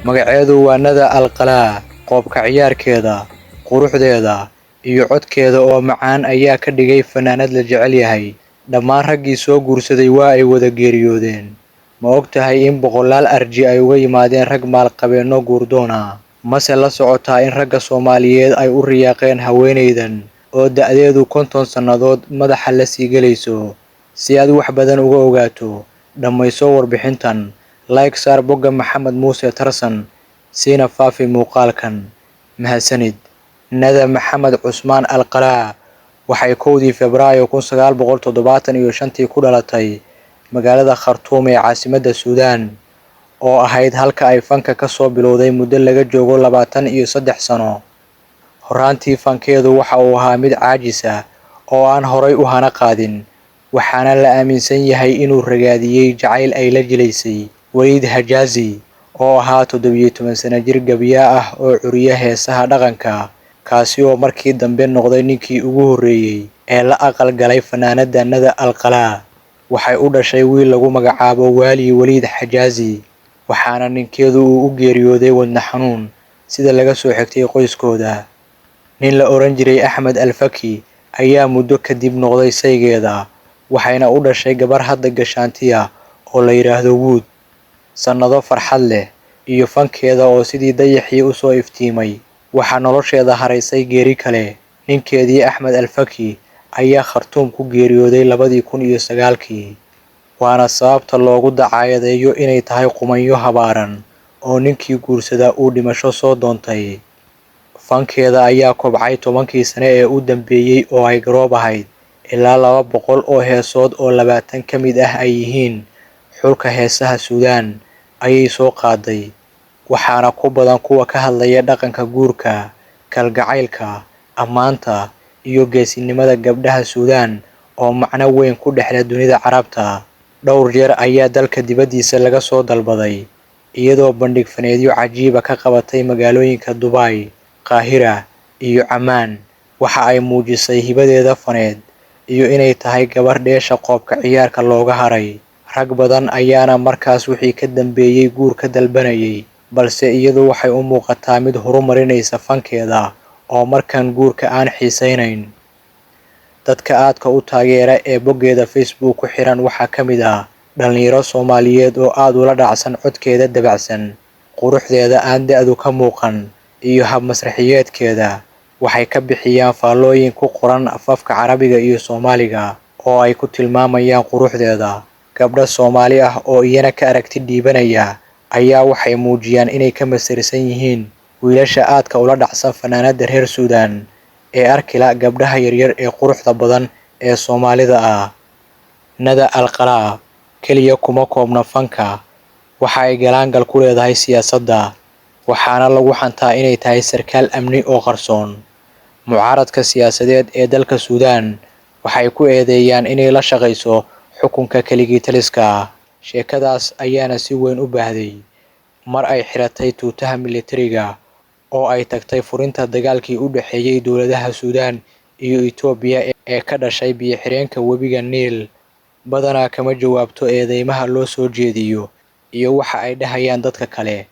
magaceedu waa Nada Alqalaa. Qoobka ciyaarkeeda, quruxdeeda iyo codkeeda oo macaan ayaa ka dhigay fanaanad la jecel yahay. Dhammaan raggii soo guursaday waa ay wada geeriyoodeen. Ma ogtahay in boqolaal arji ay uga yimaadeen rag maalqabeenno guurdoona? Mase la socotaa in ragga Soomaaliyeed ay u riyaaqeen haweeneydan oo da'deedu 50 sannadood madaxa la sii gelayso? Si aad wax badan uga ogaato, dhammayso warbixintan. Like saar bogga Maxamed Muuse Tarsan, siina faafi muuqaalkan. Mahadsanid. Nada Maxamed Cusmaan Alqalaa waxay 1 Febraayo 1975 ku dhalatay magaalada Khartoum ee caasimadda Suudaan, oo ahayd halka ay fanka ka soo bilowday muddo laga joogo 23 sano. Horaantii fankeedu waxa uu ahaa mid caajis ah oo aan horay u hana qaadin, waxaana la aaminsan yahay inuu ragaadiyey jacayl ay la jilaysay Waliid Hajaazi, oo ahaa 17 sano jir gabya ah oo curiya heesaha dhaqanka, kaasi oo markii dambe noqday ninkii ugu horreeyay ee la aqal galay fanaanada Nada Alqalaa. Waxay u dhashay wiil lagu magacaabo Waali Waliid Hajaazi, waxaana ninkeedu uu u geeriyooday wadne xanuun sida laga soo xigtay qoyskooda. Nin la oran jiray Axmed Alfaki ayaa muddo kadib noqday saygeeda, waxayna u dhashay gabar hadda gashaantiya oo la yiraahdo Wood. Sannado farxad leh iyo fankeeda oo sidii dayaxii u soo iftiimay, waxaa nolosheeda haraysay geeri kale. Ninkeedii Axmed Alfaki ayaa Khartoum ku geeriyooday 2009, waana sababta loogu dacaayadeeyo inay tahay qumanyo habaaran oo ninkii guursada uu dhimasho soo doontay. Fankeeda ayaa kobcay 10kii sane ee u dambeeyay oo ay garoob ahayd, ilaa 200 oo heesood oo 20 ka mid ah ay yihiin xulka heesaha Suudaan ayay soo qaaday, waxaana ku badan kuwa ka hadlaya dhaqanka guurka, kalgacaylka, ammaanta iyo geesinimada gabdhaha Suudaan oo macno weyn ku dhexleh dunida Carabta. Dhowr jeer ayaa dalka dibaddiisa laga soo dalbaday, iyadoo bandhig faneedyo cajiiba ka qabatay magaalooyinka Dubai, Qaahira iyo Ammaan. Waxa ay muujisay hibadeeda faneed iyo inay tahay gabar dheesha qoobka ciyaarka looga haray. Rag badan ayaana markaas wixii ka dambeeyay guur ka dalbanayay, balse iyadu waxay u muuqataa mid horumarinaysa fankeeda oo markan guurka aan xiisaynayn. Dadka aadka u taageera ee boggeeda Facebook ku xiran waxaa ka mid ah dhalinyaro Soomaaliyeed oo aad ula dhacsan codkeeda dabacsan, quruxdeeda aan da'du ka muuqan iyo hab masraxiyeedkeeda. Waxay ka bixiyaan faallooyin ku qoran afafka Carabiga iyo Soomaaliga oo ay ku tilmaamayaan quruxdeeda. Gabdho Soomaali ah oo iyana ka aragti dhiibanaya ayaa waxay muujiyaan inay ka masirsan yihiin wiilasha aadka ula dhacsan fanaanada reer Suudaan ee arkila gabdhaha yaryar ee quruxda badan ee Soomaalida ah. Nada Alqalaa kaliya kuma koobna fanka, waxa ay galaangal ku leedahay siyaasadda, waxaana lagu xantaa inay tahay sarkaal amni oo qarsoon. Mucaaradka siyaasadeed ee dalka Suudaan waxay ku eedeeyaan inay la shaqayso xukunka keligii taliska. Sheekadaas ayaana si weyn u baahday mar ay xiratay tuutaha militariga oo ay tagtay furinta dagaalkii u dhexeeyay dowladaha Suudaan iyo Itoobiya ee ka dhashay biyo-xireenka webiga Niil. Badanaa kama jawaabto eedeymaha loo soo jeediyo iyo waxa ay dhahayaan dadka kale.